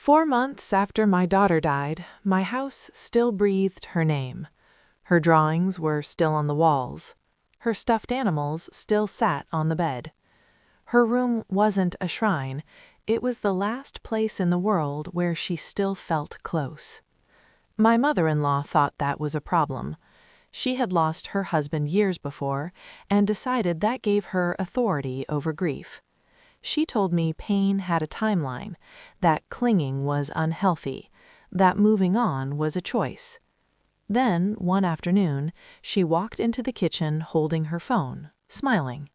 4 months after my daughter died, my house still breathed her name. Her drawings were still on the walls. Her stuffed animals still sat on the bed. Her room wasn't a shrine. It was the last place in the world where she still felt close. My mother-in-law thought that was a problem. She had lost her husband years before and decided that gave her authority over grief. She told me pain had a timeline, that clinging was unhealthy, that moving on was a choice. Then, one afternoon, she walked into the kitchen holding her phone, smiling.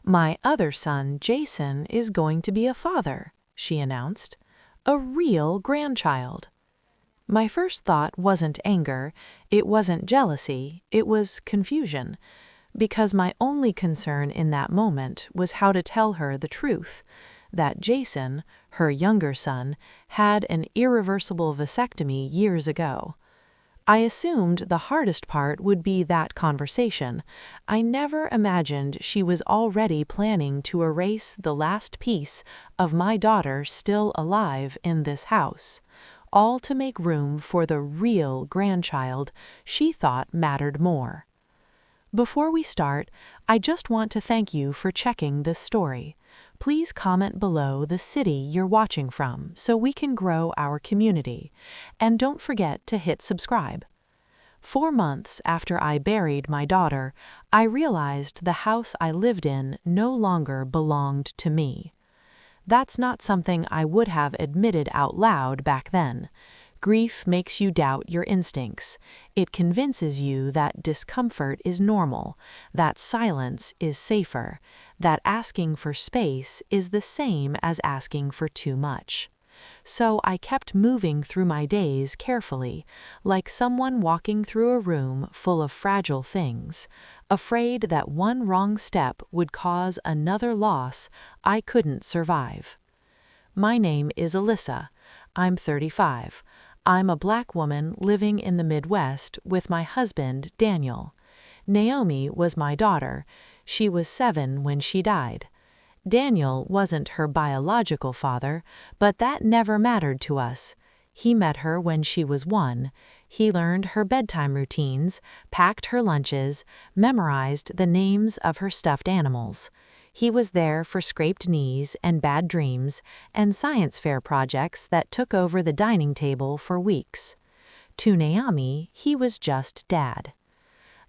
"My other son, Jason, is going to be a father," she announced. "A real grandchild." My first thought wasn't anger, it wasn't jealousy, it was confusion, because my only concern in that moment was how to tell her the truth, that Jason, her younger son, had an irreversible vasectomy years ago. I assumed the hardest part would be that conversation. I never imagined she was already planning to erase the last piece of my daughter still alive in this house, all to make room for the real grandchild she thought mattered more. Before we start, I just want to thank you for checking this story. Please comment below the city you're watching from so we can grow our community. And don't forget to hit subscribe. 4 months after I buried my daughter, I realized the house I lived in no longer belonged to me. That's not something I would have admitted out loud back then. Grief makes you doubt your instincts. It convinces you that discomfort is normal, that silence is safer, that asking for space is the same as asking for too much. So I kept moving through my days carefully, like someone walking through a room full of fragile things, afraid that one wrong step would cause another loss I couldn't survive. My name is Alyssa. I'm 35. I'm a Black woman living in the Midwest with my husband, Daniel. Naomi was my daughter. She was 7 when she died. Daniel wasn't her biological father, but that never mattered to us. He met her when she was 1. He learned her bedtime routines, packed her lunches, memorized the names of her stuffed animals. He was there for scraped knees and bad dreams and science fair projects that took over the dining table for weeks. To Naomi, he was just Dad.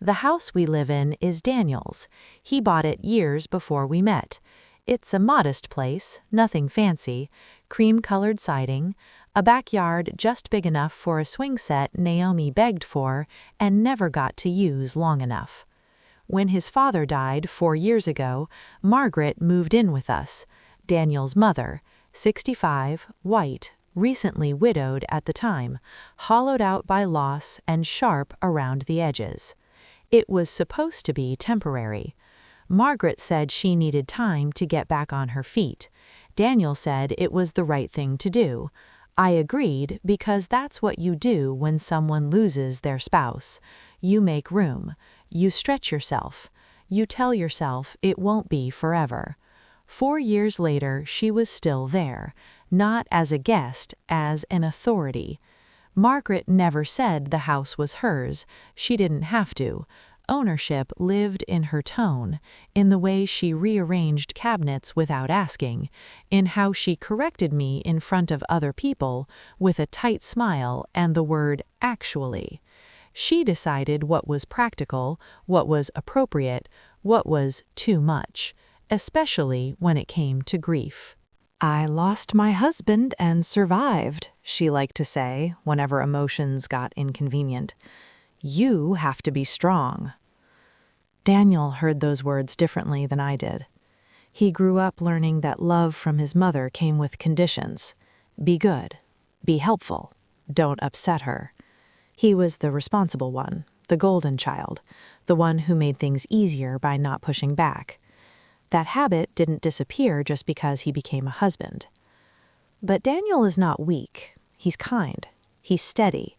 The house we live in is Daniel's. He bought it years before we met. It's a modest place, nothing fancy, cream-colored siding, a backyard just big enough for a swing set Naomi begged for and never got to use long enough. When his father died 4 years ago, Margaret moved in with us, Daniel's mother, 65, white, recently widowed at the time, hollowed out by loss and sharp around the edges. It was supposed to be temporary. Margaret said she needed time to get back on her feet. Daniel said it was the right thing to do. I agreed because that's what you do when someone loses their spouse. You make room. You stretch yourself. You tell yourself it won't be forever. 4 years later, she was still there, not as a guest, as an authority. Margaret never said the house was hers. She didn't have to. Ownership lived in her tone, in the way she rearranged cabinets without asking, in how she corrected me in front of other people with a tight smile and the word "actually." She decided what was practical, what was appropriate, what was too much, especially when it came to grief. "I lost my husband and survived," she liked to say whenever emotions got inconvenient. "You have to be strong." Daniel heard those words differently than I did. He grew up learning that love from his mother came with conditions. Be good. Be helpful. Don't upset her. He was the responsible one, the golden child, the one who made things easier by not pushing back. That habit didn't disappear just because he became a husband. But Daniel is not weak. He's kind. He's steady.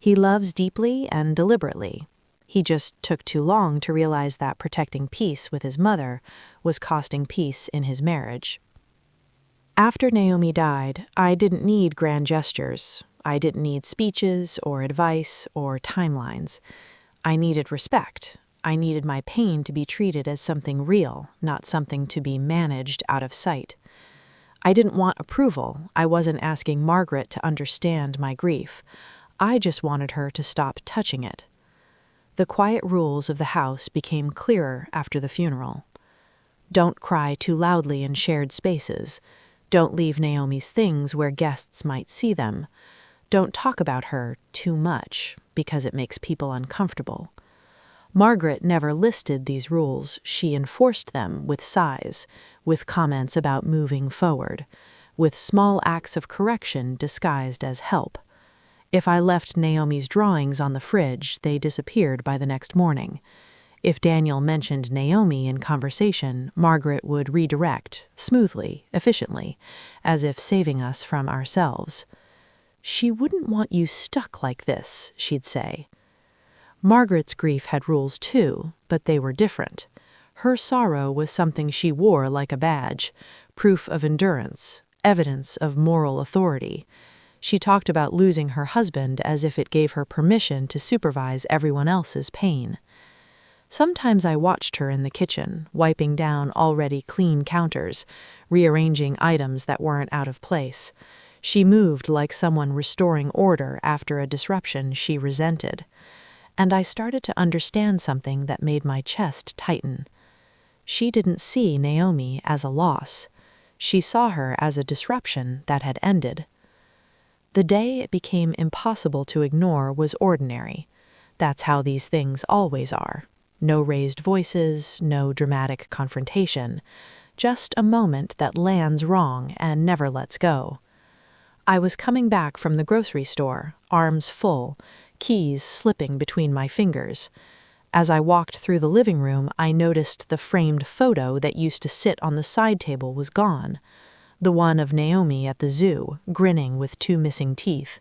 He loves deeply and deliberately. He just took too long to realize that protecting peace with his mother was costing peace in his marriage. After Naomi died, I didn't need grand gestures. I didn't need speeches or advice or timelines. I needed respect. I needed my pain to be treated as something real, not something to be managed out of sight. I didn't want approval. I wasn't asking Margaret to understand my grief. I just wanted her to stop touching it. The quiet rules of the house became clearer after the funeral. Don't cry too loudly in shared spaces. Don't leave Naomi's things where guests might see them. Don't talk about her too much, because it makes people uncomfortable. Margaret never listed these rules. She enforced them with sighs, with comments about moving forward, with small acts of correction disguised as help. If I left Naomi's drawings on the fridge, they disappeared by the next morning. If Daniel mentioned Naomi in conversation, Margaret would redirect, smoothly, efficiently, as if saving us from ourselves. "She wouldn't want you stuck like this," she'd say. Margaret's grief had rules too, but they were different. Her sorrow was something she wore like a badge, proof of endurance, evidence of moral authority. She talked about losing her husband as if it gave her permission to supervise everyone else's pain. Sometimes I watched her in the kitchen, wiping down already clean counters, rearranging items that weren't out of place. She moved like someone restoring order after a disruption she resented. And I started to understand something that made my chest tighten. She didn't see Naomi as a loss. She saw her as a disruption that had ended. The day it became impossible to ignore was ordinary. That's how these things always are. No raised voices, no dramatic confrontation. Just a moment that lands wrong and never lets go. I was coming back from the grocery store, arms full, keys slipping between my fingers. As I walked through the living room, I noticed the framed photo that used to sit on the side table was gone. The one of Naomi at the zoo, grinning with 2 missing teeth.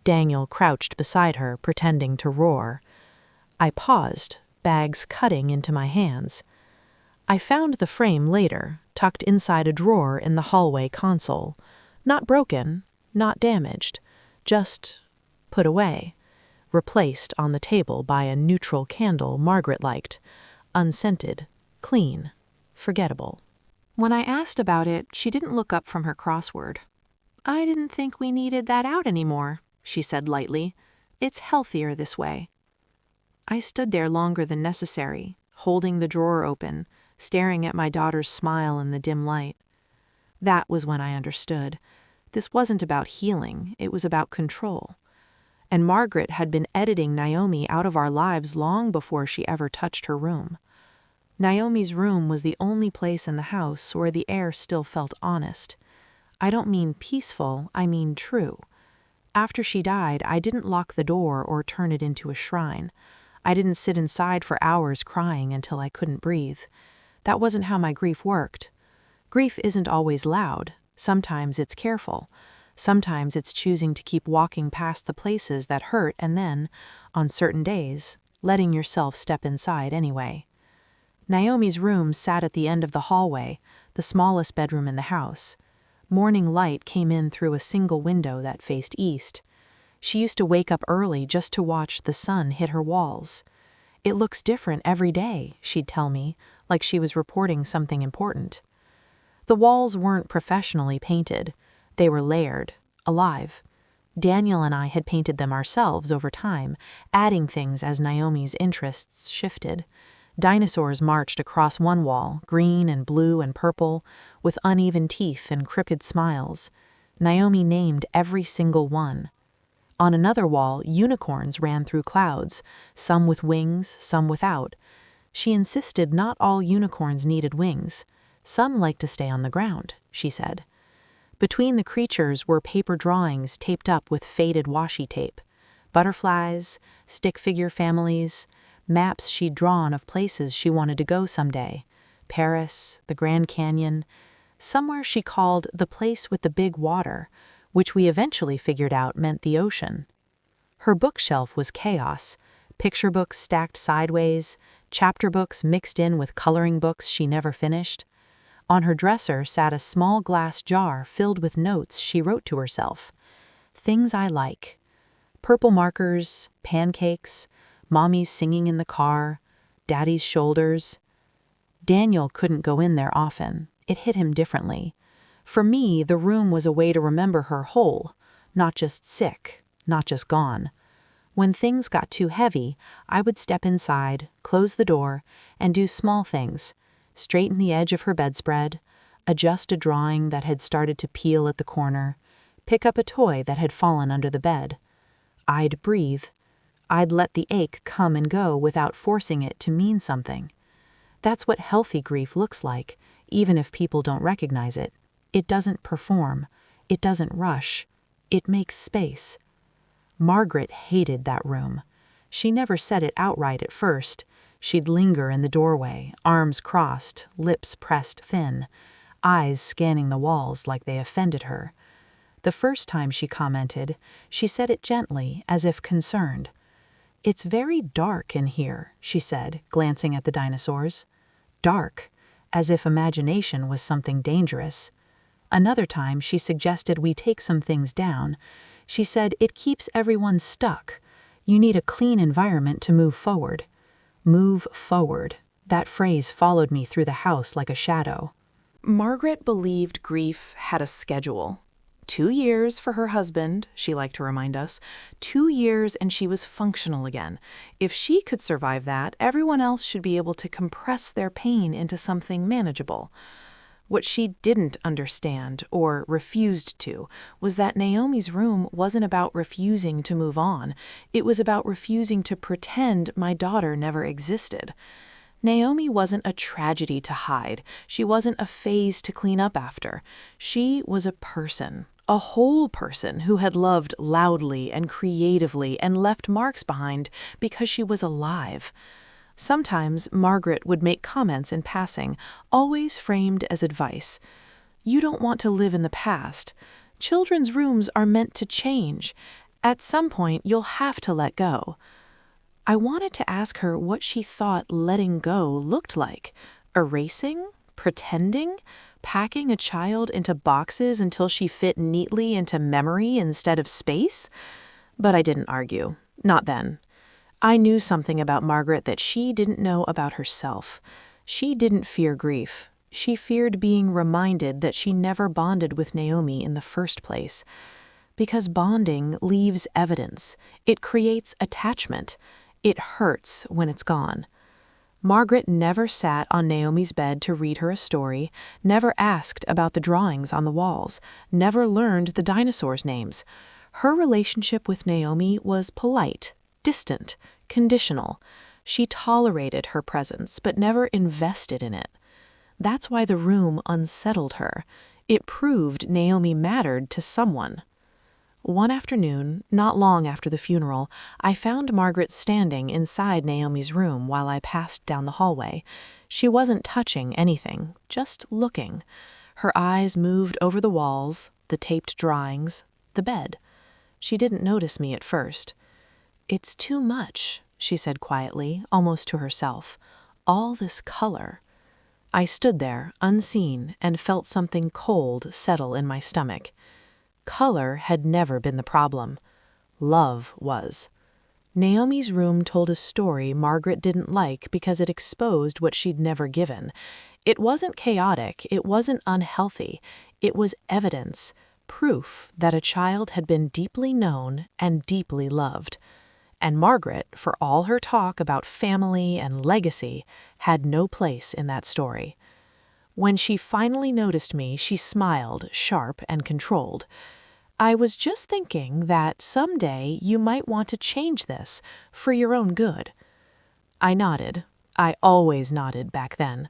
Daniel crouched beside her, pretending to roar. I paused, bags cutting into my hands. I found the frame later, tucked inside a drawer in the hallway console. Not broken, not damaged, just put away. Replaced on the table by a neutral candle Margaret liked. Unscented, clean, forgettable. When I asked about it, she didn't look up from her crossword. "I didn't think we needed that out anymore," she said lightly. "It's healthier this way." I stood there longer than necessary, holding the drawer open, staring at my daughter's smile in the dim light. That was when I understood. This wasn't about healing, it was about control. And Margaret had been editing Naomi out of our lives long before she ever touched her room. Naomi's room was the only place in the house where the air still felt honest. I don't mean peaceful, I mean true. After she died, I didn't lock the door or turn it into a shrine. I didn't sit inside for hours crying until I couldn't breathe. That wasn't how my grief worked. Grief isn't always loud. Sometimes it's careful. Sometimes it's choosing to keep walking past the places that hurt and then, on certain days, letting yourself step inside anyway. Naomi's room sat at the end of the hallway, the smallest bedroom in the house. Morning light came in through a single window that faced east. She used to wake up early just to watch the sun hit her walls. "It looks different every day," she'd tell me, like she was reporting something important. The walls weren't professionally painted. They were layered, alive. Daniel and I had painted them ourselves over time, adding things as Naomi's interests shifted. Dinosaurs marched across one wall, green and blue and purple, with uneven teeth and crooked smiles. Naomi named every single one. On another wall, unicorns ran through clouds, some with wings, some without. She insisted not all unicorns needed wings. Some like to stay on the ground, she said. Between the creatures were paper drawings taped up with faded washi tape. Butterflies, stick figure families, maps she'd drawn of places she wanted to go someday. Paris, the Grand Canyon, somewhere she called the place with the big water, which we eventually figured out meant the ocean. Her bookshelf was chaos, picture books stacked sideways, chapter books mixed in with coloring books she never finished. On her dresser sat a small glass jar filled with notes she wrote to herself. Things I like. Purple markers, pancakes, mommy's singing in the car, daddy's shoulders. Daniel couldn't go in there often. It hit him differently. For me, the room was a way to remember her whole, not just sick, not just gone. When things got too heavy, I would step inside, close the door, and do small things. Straighten the edge of her bedspread, adjust a drawing that had started to peel at the corner, pick up a toy that had fallen under the bed. I'd breathe. I'd let the ache come and go without forcing it to mean something. That's what healthy grief looks like, even if people don't recognize it. It doesn't perform. It doesn't rush. It makes space. Margaret hated that room. She never said it outright at first. She'd linger in the doorway, arms crossed, lips pressed thin, eyes scanning the walls like they offended her. The first time she commented, she said it gently, as if concerned. "It's very dark in here," she said, glancing at the dinosaurs. Dark, as if imagination was something dangerous. Another time she suggested we take some things down. She said it keeps everyone stuck. You need a clean environment to move forward. Move forward. That phrase followed me through the house like a shadow. Margaret believed grief had a schedule. 2 years for her husband, she liked to remind us. 2 years and she was functional again. If she could survive that, everyone else should be able to compress their pain into something manageable. What she didn't understand, or refused to, was that Naomi's room wasn't about refusing to move on. It was about refusing to pretend my daughter never existed. Naomi wasn't a tragedy to hide. She wasn't a phase to clean up after. She was a person, a whole person who had loved loudly and creatively and left marks behind because she was alive. Sometimes Margaret would make comments in passing, always framed as advice. "You don't want to live in the past. Children's rooms are meant to change. At some point, you'll have to let go." I wanted to ask her what she thought letting go looked like. Erasing? Pretending? Packing a child into boxes until she fit neatly into memory instead of space? But I didn't argue. Not then. I knew something about Margaret that she didn't know about herself. She didn't fear grief. She feared being reminded that she never bonded with Naomi in the first place. Because bonding leaves evidence. It creates attachment. It hurts when it's gone. Margaret never sat on Naomi's bed to read her a story, never asked about the drawings on the walls, never learned the dinosaurs' names. Her relationship with Naomi was polite, distant, conditional. She tolerated her presence, but never invested in it. That's why the room unsettled her. It proved Naomi mattered to someone. One afternoon, not long after the funeral, I found Margaret standing inside Naomi's room while I passed down the hallway. She wasn't touching anything, just looking. Her eyes moved over the walls, the taped drawings, the bed. She didn't notice me at first. "It's too much," she said quietly, almost to herself. "All this color." I stood there, unseen, and felt something cold settle in my stomach. Color had never been the problem. Love was. Naomi's room told a story Margaret didn't like because it exposed what she'd never given. It wasn't chaotic, it wasn't unhealthy. It was evidence, proof that a child had been deeply known and deeply loved. And Margaret, for all her talk about family and legacy, had no place in that story. When she finally noticed me, she smiled, sharp and controlled. "I was just thinking that someday you might want to change this for your own good." I nodded. I always nodded back then.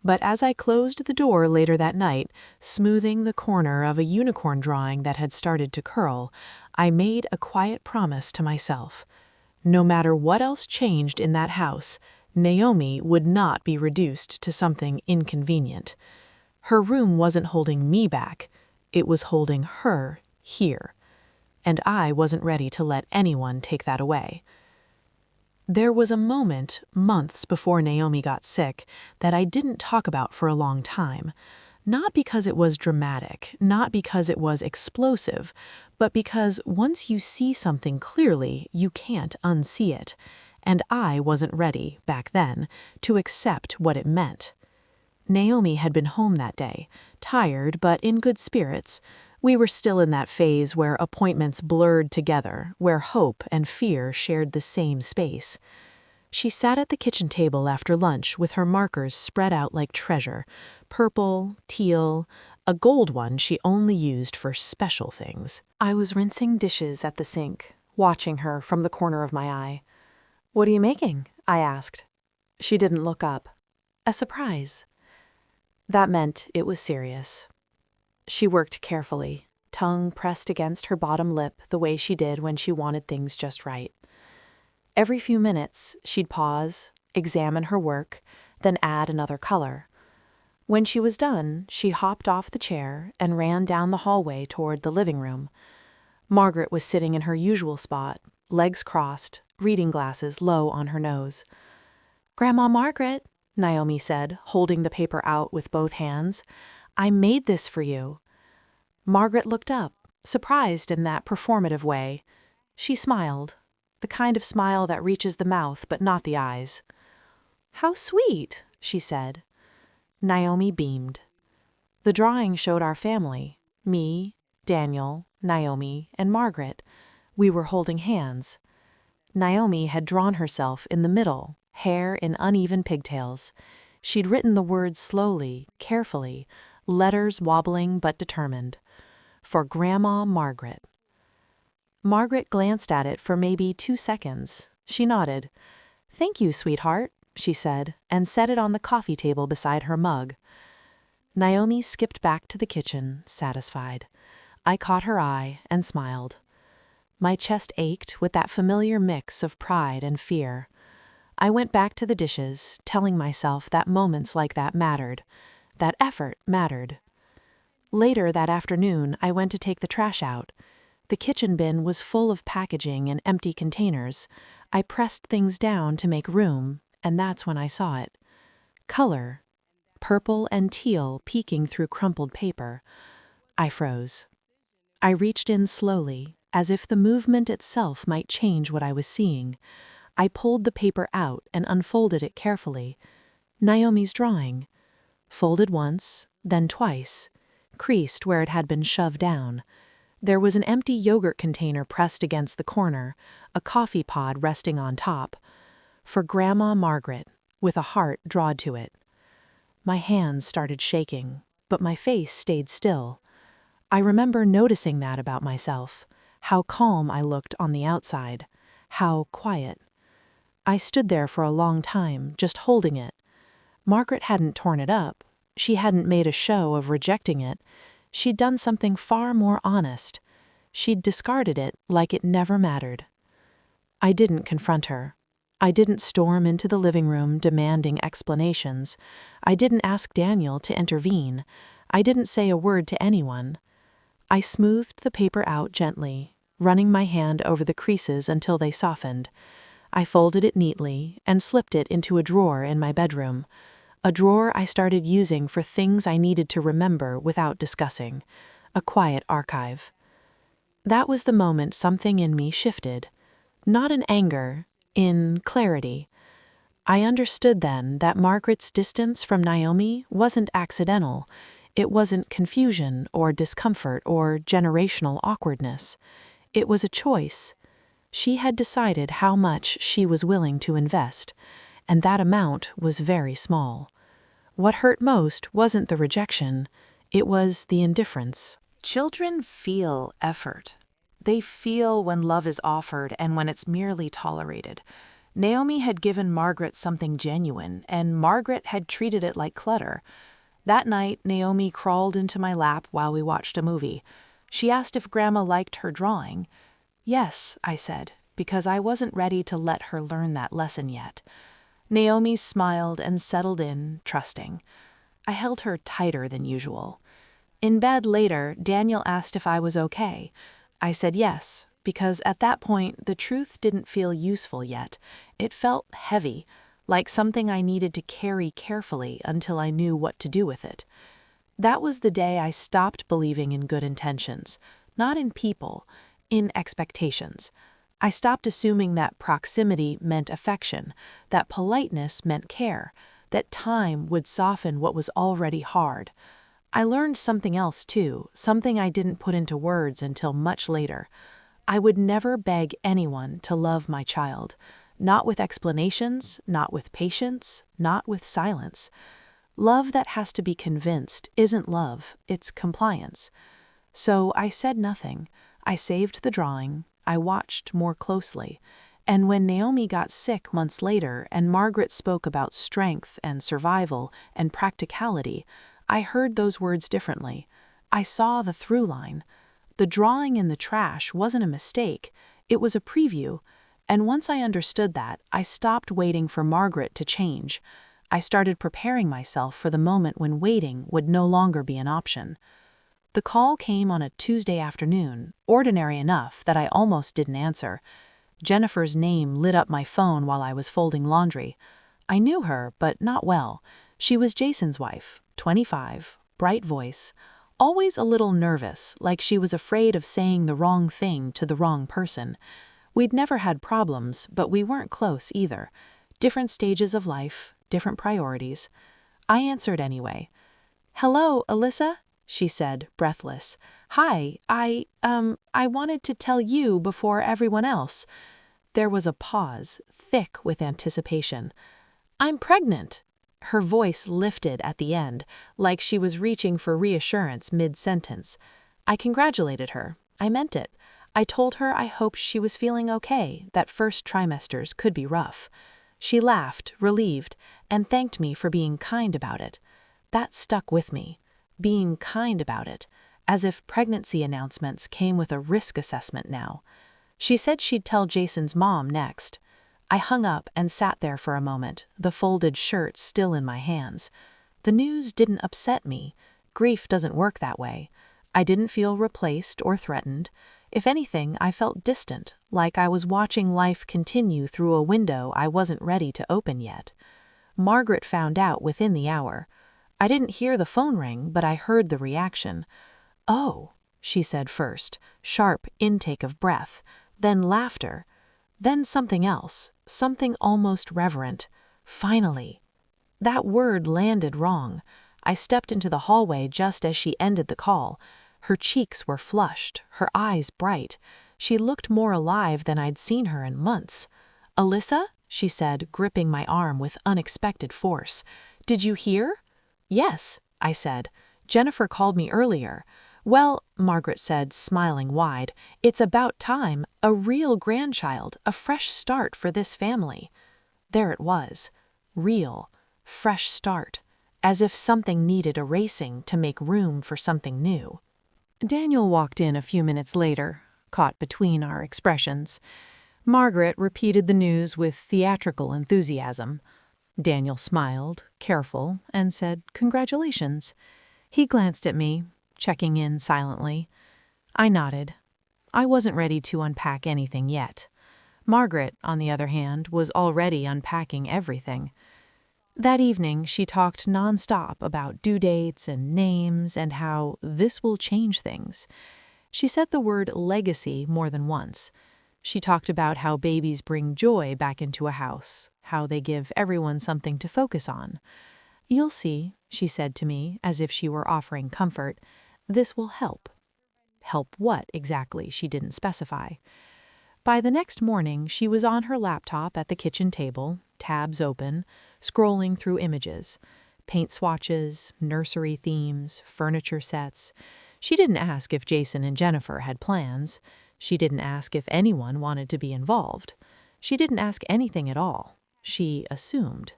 But as I closed the door later that night, smoothing the corner of a unicorn drawing that had started to curl, I made a quiet promise to myself. No matter what else changed in that house, Naomi would not be reduced to something inconvenient. Her room wasn't holding me back, it was holding her here. And I wasn't ready to let anyone take that away. There was a moment, months before Naomi got sick, that I didn't talk about for a long time. Not because it was dramatic, not because it was explosive, but because once you see something clearly, you can't unsee it. And I wasn't ready, back then, to accept what it meant. Naomi had been home that day, tired but in good spirits. We were still in that phase where appointments blurred together, where hope and fear shared the same space. She sat at the kitchen table after lunch with her markers spread out like treasure, purple, teal, a gold one she only used for special things. I was rinsing dishes at the sink, watching her from the corner of my eye. "What are you making?" I asked. She didn't look up. "A surprise." That meant it was serious. She worked carefully, tongue pressed against her bottom lip the way she did when she wanted things just right. Every few minutes, she'd pause, examine her work, then add another color. When she was done, she hopped off the chair and ran down the hallway toward the living room. Margaret was sitting in her usual spot, legs crossed, reading glasses low on her nose. "Grandma Margaret," Naomi said, holding the paper out with both hands, "I made this for you." Margaret looked up, surprised in that performative way. She smiled, the kind of smile that reaches the mouth but not the eyes. "How sweet," she said. Naomi beamed. The drawing showed our family, me, Daniel, Naomi, and Margaret. We were holding hands. Naomi had drawn herself in the middle, hair in uneven pigtails. She'd written the words slowly, carefully, letters wobbling but determined. For Grandma Margaret. Margaret glanced at it for maybe 2 seconds. She nodded. "Thank you, sweetheart," she said, and set it on the coffee table beside her mug. Naomi skipped back to the kitchen, satisfied. I caught her eye and smiled. My chest ached with that familiar mix of pride and fear. I went back to the dishes, telling myself that moments like that mattered, that effort mattered. Later that afternoon, I went to take the trash out. The kitchen bin was full of packaging and empty containers. I pressed things down to make room, and that's when I saw it. Color. Purple and teal peeking through crumpled paper. I froze. I reached in slowly, as if the movement itself might change what I was seeing. I pulled the paper out and unfolded it carefully. Naomi's drawing. Folded once, then twice. Creased where it had been shoved down. There was an empty yogurt container pressed against the corner, a coffee pod resting on top. For Grandma Margaret, with a heart drawn to it. My hands started shaking, but my face stayed still. I remember noticing that about myself, how calm I looked on the outside, how quiet. I stood there for a long time, just holding it. Margaret hadn't torn it up. She hadn't made a show of rejecting it. She'd done something far more honest. She'd discarded it like it never mattered. I didn't confront her. I didn't storm into the living room demanding explanations. I didn't ask Daniel to intervene. I didn't say a word to anyone. I smoothed the paper out gently, running my hand over the creases until they softened. I folded it neatly and slipped it into a drawer in my bedroom, a drawer I started using for things I needed to remember without discussing, a quiet archive. That was the moment something in me shifted, not in anger, in clarity. I understood then that Margaret's distance from Naomi wasn't accidental. It wasn't confusion or discomfort or generational awkwardness. It was a choice. She had decided how much she was willing to invest, and that amount was very small. What hurt most wasn't the rejection, it was the indifference. Children feel effort. They feel when love is offered and when it's merely tolerated. Naomi had given Margaret something genuine, and Margaret had treated it like clutter. That night, Naomi crawled into my lap while we watched a movie. She asked if Grandma liked her drawing. "Yes," I said, because I wasn't ready to let her learn that lesson yet. Naomi smiled and settled in, trusting. I held her tighter than usual. In bed later, Daniel asked if I was okay. I said yes, because at that point the truth didn't feel useful yet. It felt heavy, like something I needed to carry carefully until I knew what to do with it. That was the day I stopped believing in good intentions, not in people, in expectations. I stopped assuming that proximity meant affection, that politeness meant care, that time would soften what was already hard. I learned something else too, something I didn't put into words until much later. I would never beg anyone to love my child, not with explanations, not with patience, not with silence. Love that has to be convinced isn't love, it's compliance. So I said nothing. I saved the drawing. I watched more closely. And when Naomi got sick months later and Margaret spoke about strength and survival and practicality, I heard those words differently. I saw the through line. The drawing in the trash wasn't a mistake. It was a preview. And once I understood that, I stopped waiting for Margaret to change. I started preparing myself for the moment when waiting would no longer be an option. The call came on a Tuesday afternoon, ordinary enough that I almost didn't answer. Jennifer's name lit up my phone while I was folding laundry. I knew her, but not well. She was Jason's wife, 25, bright voice, always a little nervous, like she was afraid of saying the wrong thing to the wrong person. We'd never had problems, but we weren't close either. Different stages of life, different priorities. I answered anyway. "Hello, Alyssa?" she said, breathless. "Hi, I wanted to tell you before everyone else." There was a pause, thick with anticipation. "I'm pregnant." Her voice lifted at the end, like she was reaching for reassurance mid-sentence. I congratulated her. I meant it. I told her I hoped she was feeling okay, that first trimesters could be rough. She laughed, relieved, and thanked me for being kind about it. That stuck with me. Being kind about it, as if pregnancy announcements came with a risk assessment now. She said she'd tell Jason's mom next. I hung up and sat there for a moment, the folded shirt still in my hands. The news didn't upset me. Grief doesn't work that way. I didn't feel replaced or threatened. If anything, I felt distant, like I was watching life continue through a window I wasn't ready to open yet. Margaret found out within the hour. I didn't hear the phone ring, but I heard the reaction. "Oh," she said first, sharp intake of breath, then laughter, then something else, something almost reverent. "Finally." That word landed wrong. I stepped into the hallway just as she ended the call. Her cheeks were flushed, her eyes bright. She looked more alive than I'd seen her in months. "Alyssa?" she said, gripping my arm with unexpected force. "Did you hear?" "Yes," I said. "Jennifer called me earlier." "Well," Margaret said, smiling wide, "it's about time, a real grandchild, a fresh start for this family." There it was. Real. Fresh start. As if something needed erasing to make room for something new. Daniel walked in a few minutes later, caught between our expressions. Margaret repeated the news with theatrical enthusiasm. Daniel smiled, careful, and said, "Congratulations." He glanced at me, checking in silently. I nodded. I wasn't ready to unpack anything yet. Margaret, on the other hand, was already unpacking everything. That evening, she talked nonstop about due dates and names and how this will change things. She said the word legacy more than once. She talked about how babies bring joy back into a house, how they give everyone something to focus on. "You'll see," she said to me, as if she were offering comfort. "This will help." Help what exactly, she didn't specify. By the next morning, she was on her laptop at the kitchen table, tabs open, scrolling through images. Paint swatches, nursery themes, furniture sets. She didn't ask if Jason and Jennifer had plans. She didn't ask if anyone wanted to be involved. She didn't ask anything at all. She assumed.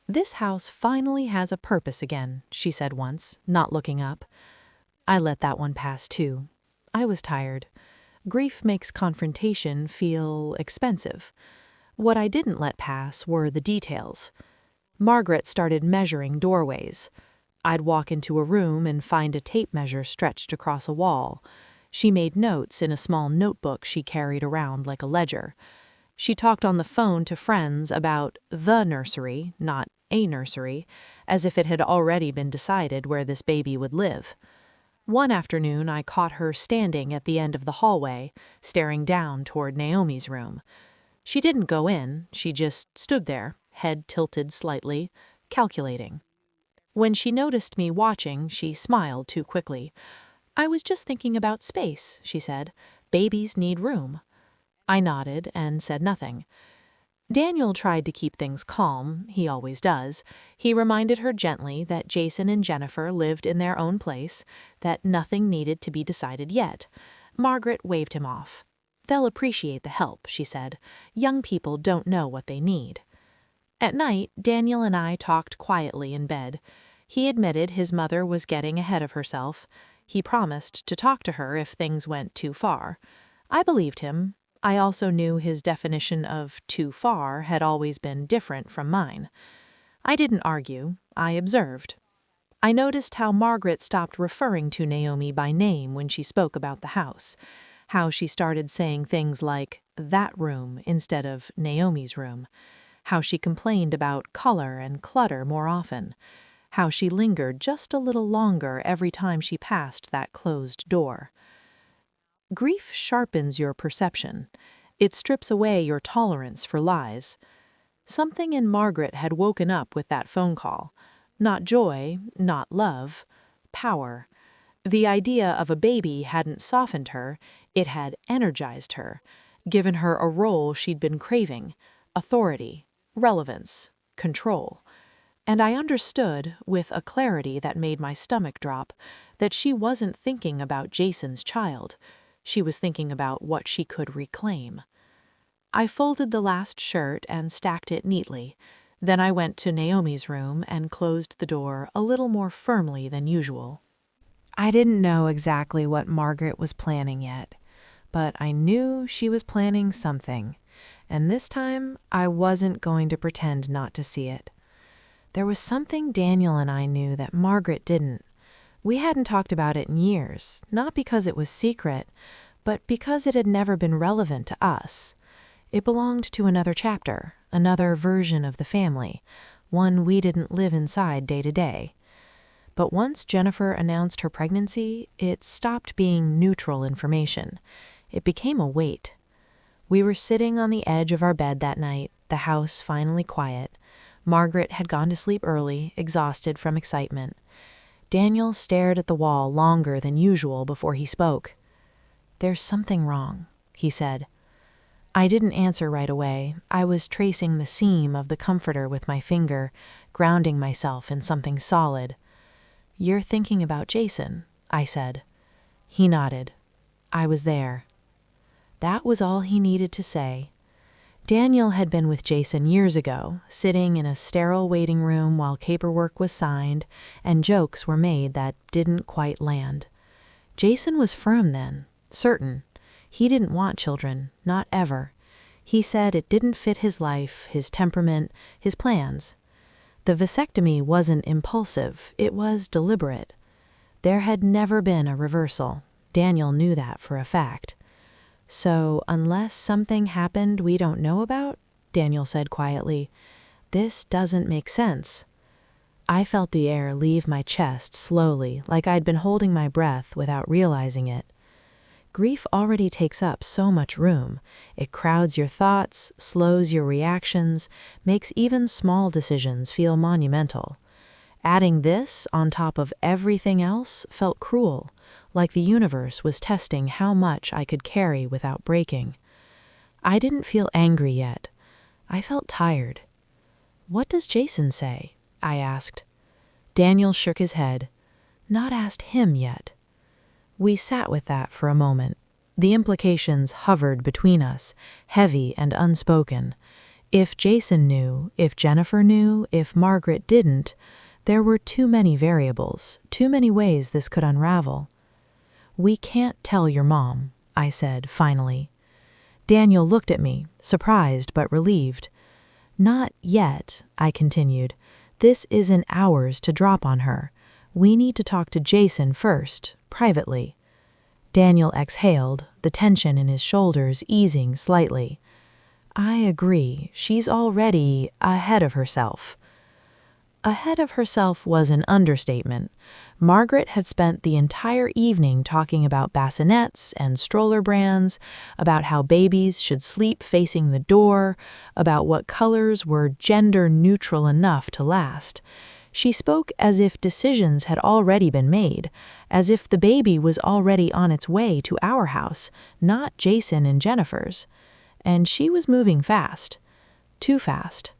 "This house finally has a purpose again," she said once, not looking up. I let that one pass too. I was tired. Grief makes confrontation feel expensive. What I didn't let pass were the details. Margaret started measuring doorways. I'd walk into a room and find a tape measure stretched across a wall. She made notes in a small notebook she carried around like a ledger. She talked on the phone to friends about the nursery, not a nursery, as if it had already been decided where this baby would live. One afternoon, I caught her standing at the end of the hallway, staring down toward Naomi's room. She didn't go in, she just stood there, head tilted slightly, calculating. When she noticed me watching, she smiled too quickly. "I was just thinking about space," she said. "Babies need room." I nodded and said nothing. Daniel tried to keep things calm, he always does. He reminded her gently that Jason and Jennifer lived in their own place, that nothing needed to be decided yet. Margaret waved him off. "They'll appreciate the help," she said. "Young people don't know what they need." At night, Daniel and I talked quietly in bed. He admitted his mother was getting ahead of herself. He promised to talk to her if things went too far. I believed him. I also knew his definition of too far had always been different from mine. I didn't argue. I observed. I noticed how Margaret stopped referring to Naomi by name when she spoke about the house, how she started saying things like "that room" instead of Naomi's room, how she complained about color and clutter more often, how she lingered just a little longer every time she passed that closed door. Grief sharpens your perception. It strips away your tolerance for lies. Something in Margaret had woken up with that phone call. Not joy, not love, power. The idea of a baby hadn't softened her, it had energized her, given her a role she'd been craving, authority, relevance, control. And I understood, with a clarity that made my stomach drop, that she wasn't thinking about Jason's child. She was thinking about what she could reclaim. I folded the last shirt and stacked it neatly. Then I went to Naomi's room and closed the door a little more firmly than usual. I didn't know exactly what Margaret was planning yet, but I knew she was planning something, and this time I wasn't going to pretend not to see it. There was something Daniel and I knew that Margaret didn't. We hadn't talked about it in years, not because it was secret, but because it had never been relevant to us. It belonged to another chapter, another version of the family, one we didn't live inside day to day. But once Jennifer announced her pregnancy, it stopped being neutral information. It became a weight. We were sitting on the edge of our bed that night, the house finally quiet. Margaret had gone to sleep early, exhausted from excitement. Daniel stared at the wall longer than usual before he spoke. "There's something wrong," he said. I didn't answer right away. I was tracing the seam of the comforter with my finger, grounding myself in something solid. "You're thinking about Jason," I said. He nodded. I was there. That was all he needed to say. Daniel had been with Jason years ago, sitting in a sterile waiting room while paperwork was signed and jokes were made that didn't quite land. Jason was firm then, certain. He didn't want children, not ever. He said it didn't fit his life, his temperament, his plans. The vasectomy wasn't impulsive, it was deliberate. There had never been a reversal. Daniel knew that for a fact. "So, unless something happened we don't know about," Daniel said quietly, "this doesn't make sense." I felt the air leave my chest slowly, like I'd been holding my breath without realizing it. Grief already takes up so much room. It crowds your thoughts, slows your reactions, makes even small decisions feel monumental. Adding this on top of everything else felt cruel, like the universe was testing how much I could carry without breaking. I didn't feel angry yet. I felt tired. "What does Jason say?" I asked. Daniel shook his head. "Not asked him yet." We sat with that for a moment. The implications hovered between us, heavy and unspoken. If Jason knew, if Jennifer knew, if Margaret didn't, there were too many variables, too many ways this could unravel. "We can't tell your mom," I said finally. Daniel looked at me, surprised but relieved. "Not yet," I continued. "This isn't ours to drop on her. We need to talk to Jason first, privately." Daniel exhaled, the tension in his shoulders easing slightly. I agree, she's already ahead of herself. Ahead of herself was an understatement. Margaret had spent the entire evening talking about bassinets and stroller brands, about how babies should sleep facing the door, about what colors were gender neutral enough to last. She spoke as if decisions had already been made, as if the baby was already on its way to our house, not Jason and Jennifer's. And she was moving fast. Too fast.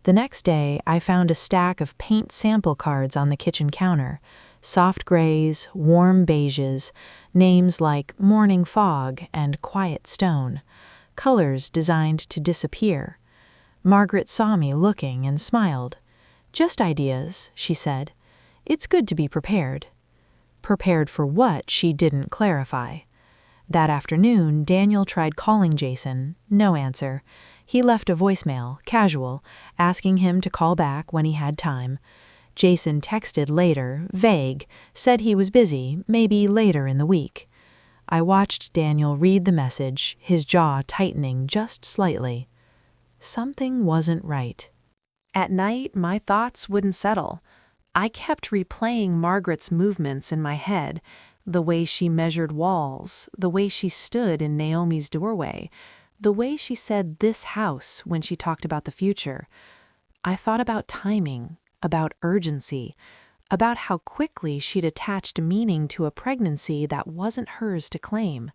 The next day, I found a stack of paint sample cards on the kitchen counter. Soft grays, warm beiges, names like Morning Fog and Quiet Stone. Colors designed to disappear. Margaret saw me looking and smiled. Just ideas, she said. It's good to be prepared. Prepared for what, she didn't clarify. That afternoon, Daniel tried calling Jason. No answer. He left a voicemail, casual, asking him to call back when he had time. Jason texted later, vague, said he was busy, maybe later in the week. I watched Daniel read the message, his jaw tightening just slightly. Something wasn't right. At night, my thoughts wouldn't settle. I kept replaying Margaret's movements in my head, the way she measured walls, the way she stood in Naomi's doorway, the way she said "this house" when she talked about the future. I thought about timing, about urgency, about how quickly she'd attached meaning to a pregnancy that wasn't hers to claim.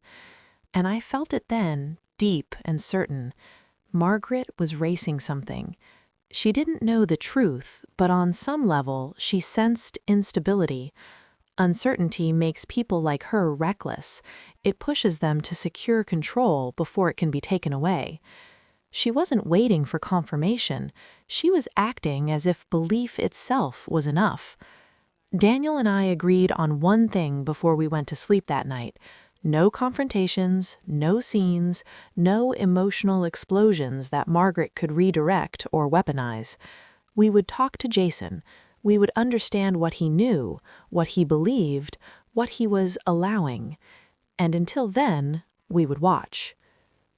And I felt it then, deep and certain. Margaret was racing something. She didn't know the truth, but on some level, she sensed instability. Uncertainty makes people like her reckless. It pushes them to secure control before it can be taken away. She wasn't waiting for confirmation. She was acting as if belief itself was enough. Daniel and I agreed on one thing before we went to sleep that night. No confrontations, no scenes, no emotional explosions that Margaret could redirect or weaponize. We would talk to Jason. We would understand what he knew, what he believed, what he was allowing. And until then, we would watch.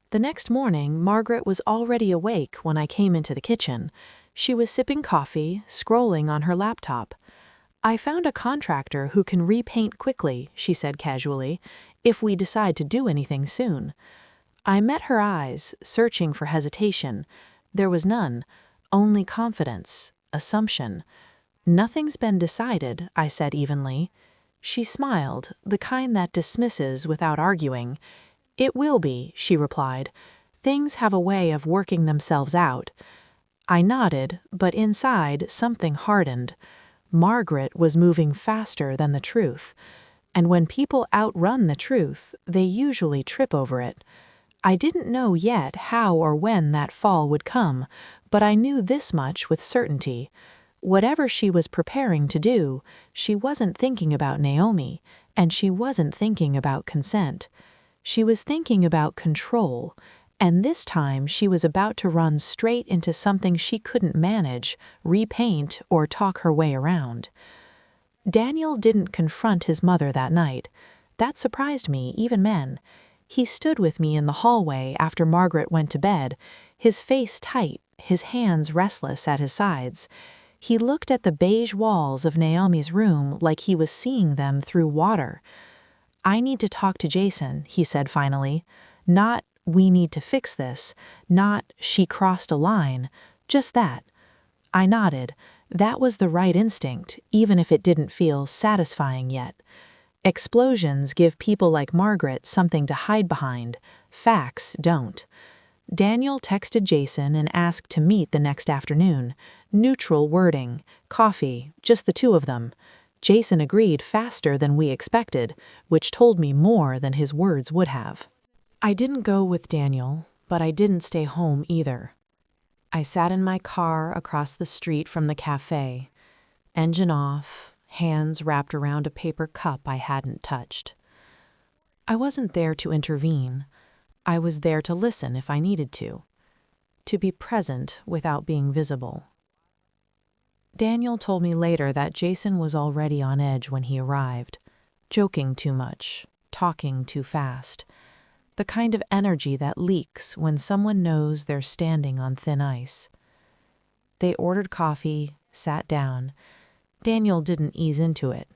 The next morning, Margaret was already awake when I came into the kitchen. She was sipping coffee, scrolling on her laptop. I found a contractor who can repaint quickly, she said casually, if we decide to do anything soon. I met her eyes, searching for hesitation. There was none, only confidence, assumption. Nothing's been decided, I said evenly. She smiled, the kind that dismisses without arguing. It will be, she replied. Things have a way of working themselves out. I nodded, but inside something hardened. Margaret was moving faster than the truth. And when people outrun the truth, they usually trip over it. I didn't know yet how or when that fall would come, but I knew this much with certainty. Whatever she was preparing to do, she wasn't thinking about Naomi, and she wasn't thinking about consent. She was thinking about control, and this time she was about to run straight into something she couldn't manage, repaint, or talk her way around. Daniel didn't confront his mother that night. That surprised me, even men. He stood with me in the hallway after Margaret went to bed, his face tight, his hands restless at his sides. He looked at the beige walls of Naomi's room like he was seeing them through water. I need to talk to Jason, he said finally. Not, we need to fix this. Not, she crossed a line. Just that. I nodded. That was the right instinct, even if it didn't feel satisfying yet. Explosions give people like Margaret something to hide behind. Facts don't. Daniel texted Jason and asked to meet the next afternoon. Neutral wording, coffee, just the two of them. Jason agreed faster than we expected, which told me more than his words would have. I didn't go with Daniel, but I didn't stay home either. I sat in my car across the street from the cafe, engine off, hands wrapped around a paper cup I hadn't touched. I wasn't there to intervene. I was there to listen if I needed to be present without being visible. Daniel told me later that Jason was already on edge when he arrived, joking too much, talking too fast. The kind of energy that leaks when someone knows they're standing on thin ice. They ordered coffee, sat down. Daniel didn't ease into it.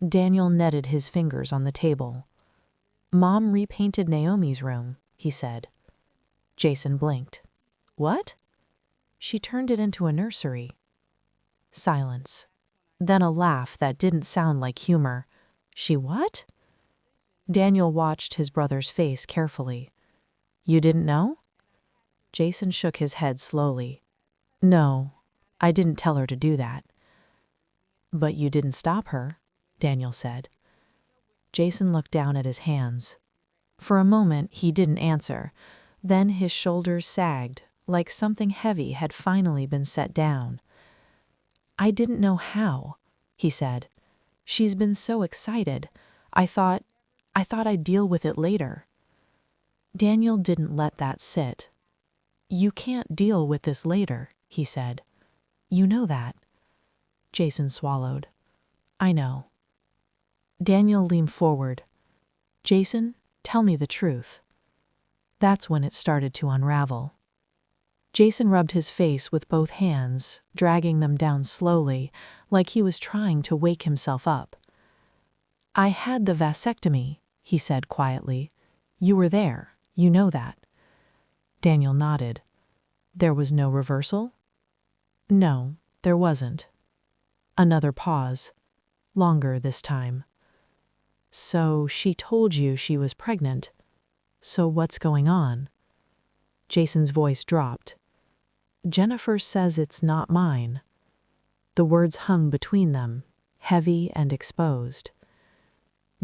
Daniel netted his fingers on the table. "Mom repainted Naomi's room," he said. Jason blinked. "What?" "She turned it into a nursery." Silence. Then a laugh that didn't sound like humor. "She what?" Daniel watched his brother's face carefully. "You didn't know?" Jason shook his head slowly. "No, I didn't tell her to do that." "But you didn't stop her," Daniel said. Jason looked down at his hands. For a moment he didn't answer. Then his shoulders sagged, like something heavy had finally been set down. "I didn't know how," he said. "She's been so excited. I thought I'd deal with it later." Daniel didn't let that sit. "You can't deal with this later," he said. "You know that." Jason swallowed. "I know." Daniel leaned forward. "Jason, tell me the truth." That's when it started to unravel. Jason rubbed his face with both hands, dragging them down slowly, like he was trying to wake himself up. "I had the vasectomy," he said quietly. "You were there. You know that." Daniel nodded. "There was no reversal?" "No, there wasn't." Another pause. Longer this time. "So she told you she was pregnant. So what's going on?" Jason's voice dropped. "Jennifer says it's not mine." The words hung between them, heavy and exposed.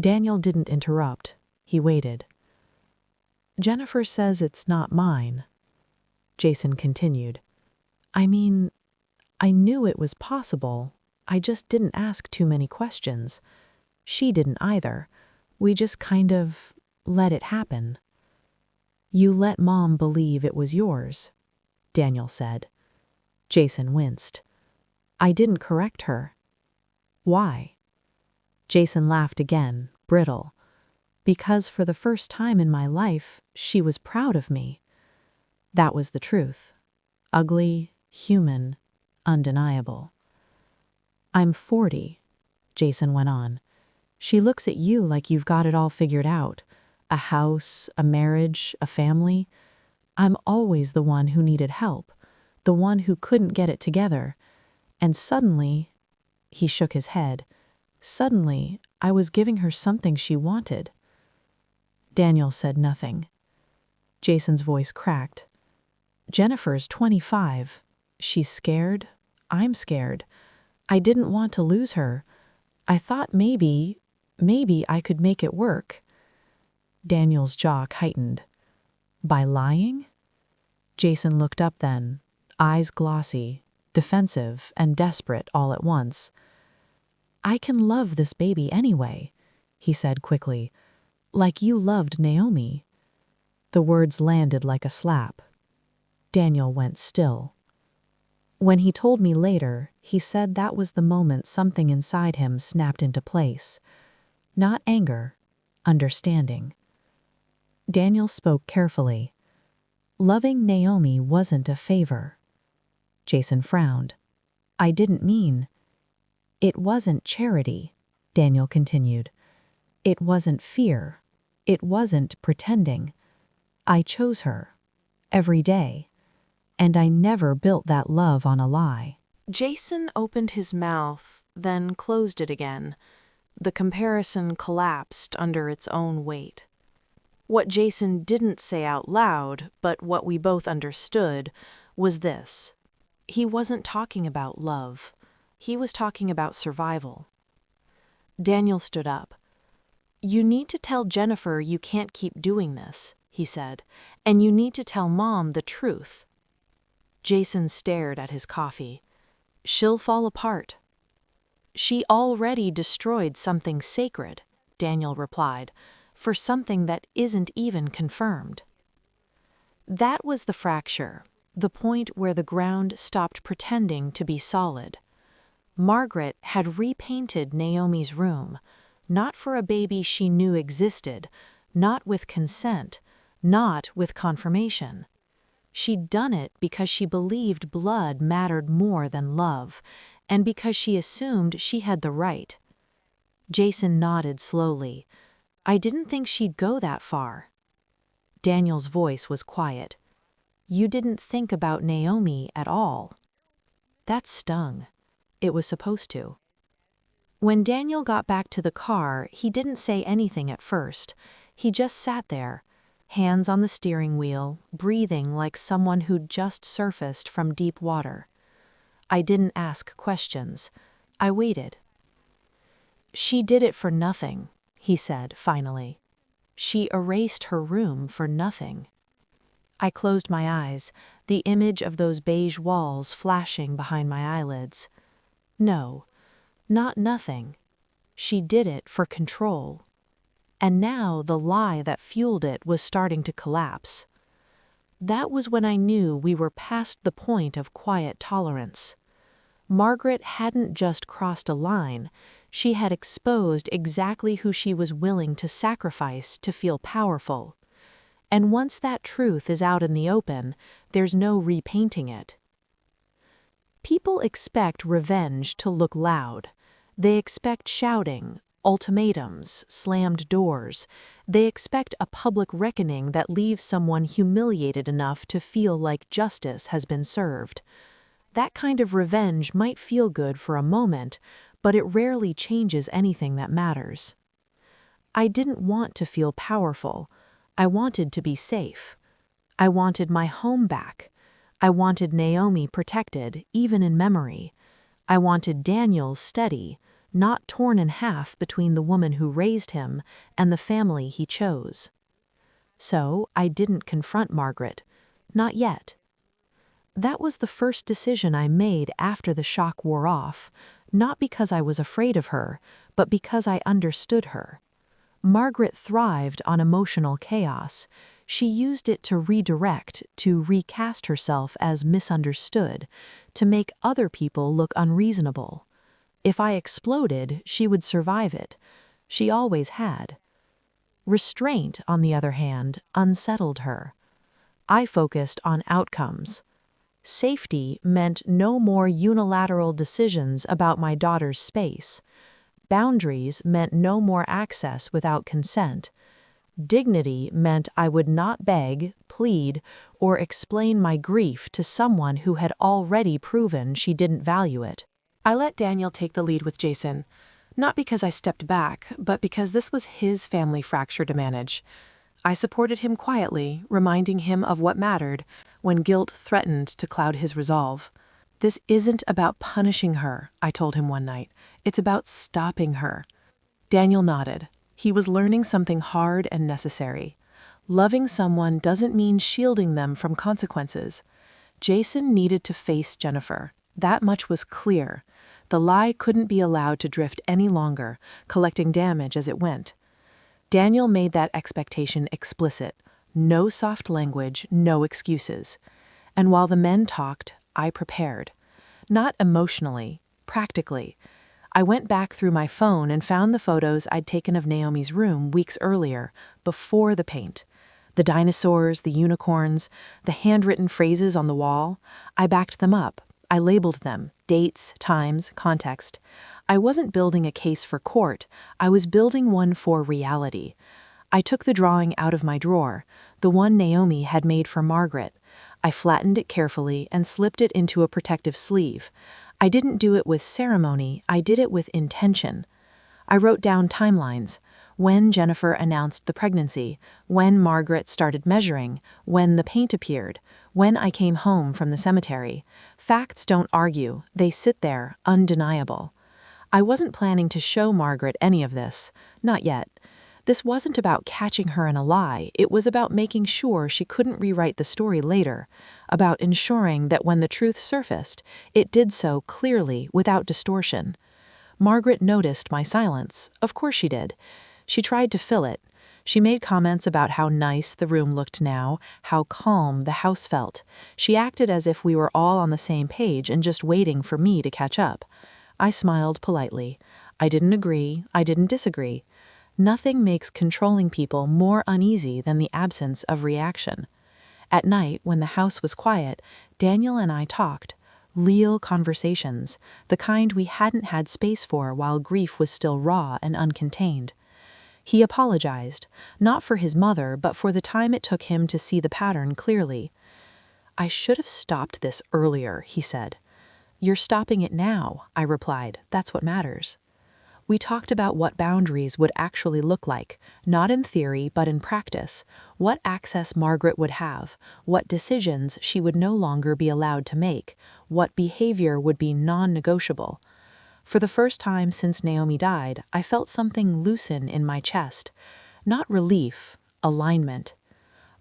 Daniel didn't interrupt. He waited. "Jennifer says it's not mine." Jason continued. "I mean, I knew it was possible. I just didn't ask too many questions. She didn't either. We just kind of let it happen." "You let Mom believe it was yours," Daniel said. Jason winced. "I didn't correct her." "Why?" Jason laughed again, brittle. "Because for the first time in my life, she was proud of me." That was the truth. Ugly, human, undeniable. "I'm 40, Jason went on. "She looks at you like you've got it all figured out. A house, a marriage, a family. I'm always the one who needed help, the one who couldn't get it together. And suddenly," he shook his head, "suddenly I was giving her something she wanted." Daniel said nothing. Jason's voice cracked. "Jennifer's 25. She's scared. I'm scared. I didn't want to lose her. I thought maybe I could make it work." Daniel's jaw tightened. "By lying?" Jason looked up then, eyes glossy, defensive and desperate all at once. "I can love this baby anyway," he said quickly, "like you loved Naomi." The words landed like a slap. Daniel went still. When he told me later, he said that was the moment something inside him snapped into place. Not anger, understanding. Daniel spoke carefully. "Loving Naomi wasn't a favor." Jason frowned. "I didn't mean—" "It wasn't charity," Daniel continued. "It wasn't fear. It wasn't pretending. I chose her. Every day. And I never built that love on a lie." Jason opened his mouth, then closed it again. The comparison collapsed under its own weight. What Jason didn't say out loud, but what we both understood, was this. He wasn't talking about love. He was talking about survival. Daniel stood up. "You need to tell Jennifer you can't keep doing this," he said, "and you need to tell Mom the truth." Jason stared at his coffee. "She'll fall apart." "She already destroyed something sacred," Daniel replied, "for something that isn't even confirmed." That was the fracture, the point where the ground stopped pretending to be solid. Margaret had repainted Naomi's room, not for a baby she knew existed, not with consent, not with confirmation. She'd done it because she believed blood mattered more than love, and because she assumed she had the right. Jason nodded slowly. I didn't think she'd go that far. Daniel's voice was quiet. You didn't think about Naomi at all. That stung. It was supposed to. When Daniel got back to the car, he didn't say anything at first. He just sat there, hands on the steering wheel, breathing like someone who'd just surfaced from deep water. I didn't ask questions. I waited. She did it for nothing, he said finally. She erased her room for nothing. I closed my eyes, the image of those beige walls flashing behind my eyelids. No, not nothing. She did it for control. And now the lie that fueled it was starting to collapse. That was when I knew we were past the point of quiet tolerance. Margaret hadn't just crossed a line, she had exposed exactly who she was willing to sacrifice to feel powerful. And once that truth is out in the open, there's no repainting it. People expect revenge to look loud. They expect shouting, ultimatums, slammed doors. They expect a public reckoning that leaves someone humiliated enough to feel like justice has been served. That kind of revenge might feel good for a moment, but it rarely changes anything that matters. I didn't want to feel powerful. I wanted to be safe. I wanted my home back. I wanted Naomi protected, even in memory. I wanted Daniel steady, not torn in half between the woman who raised him and the family he chose. So I didn't confront Margaret. Not yet. That was the first decision I made after the shock wore off, not because I was afraid of her, but because I understood her. Margaret thrived on emotional chaos. She used it to redirect, to recast herself as misunderstood, to make other people look unreasonable. If I exploded, she would survive it. She always had. Restraint, on the other hand, unsettled her. I focused on outcomes. Safety meant no more unilateral decisions about my daughter's space. Boundaries meant no more access without consent. Dignity meant I would not beg, plead, or explain my grief to someone who had already proven she didn't value it. I let Daniel take the lead with Jason, not because I stepped back, but because this was his family fracture to manage. I supported him quietly, reminding him of what mattered when guilt threatened to cloud his resolve. This isn't about punishing her, I told him one night. It's about stopping her. Daniel nodded. He was learning something hard and necessary. Loving someone doesn't mean shielding them from consequences. Jason needed to face Jennifer. That much was clear. The lie couldn't be allowed to drift any longer, collecting damage as it went. Daniel made that expectation explicit. No soft language, no excuses. And while the men talked, I prepared. Not emotionally, practically. I went back through my phone and found the photos I'd taken of Naomi's room weeks earlier, before the paint. The dinosaurs, the unicorns, the handwritten phrases on the wall. I backed them up. I labeled them, dates, times, context. I wasn't building a case for court. I was building one for reality. I took the drawing out of my drawer, the one Naomi had made for Margaret. I flattened it carefully and slipped it into a protective sleeve. I didn't do it with ceremony, I did it with intention. I wrote down timelines. When Jennifer announced the pregnancy, when Margaret started measuring, when the paint appeared, when I came home from the cemetery. Facts don't argue, they sit there, undeniable. I wasn't planning to show Margaret any of this, not yet. This wasn't about catching her in a lie, it was about making sure she couldn't rewrite the story later, about ensuring that when the truth surfaced, it did so clearly, without distortion. Margaret noticed my silence. Of course she did. She tried to fill it. She made comments about how nice the room looked now, how calm the house felt. She acted as if we were all on the same page and just waiting for me to catch up. I smiled politely. I didn't agree, I didn't disagree. Nothing makes controlling people more uneasy than the absence of reaction. At night, when the house was quiet, Daniel and I talked. Real conversations, the kind we hadn't had space for while grief was still raw and uncontained. He apologized, not for his mother, but for the time it took him to see the pattern clearly. "I should have stopped this earlier," he said. "You're stopping it now," I replied. "That's what matters." We talked about what boundaries would actually look like, not in theory but in practice, what access Margaret would have, what decisions she would no longer be allowed to make, what behavior would be non-negotiable. For the first time since Naomi died, I felt something loosen in my chest. Not relief, alignment.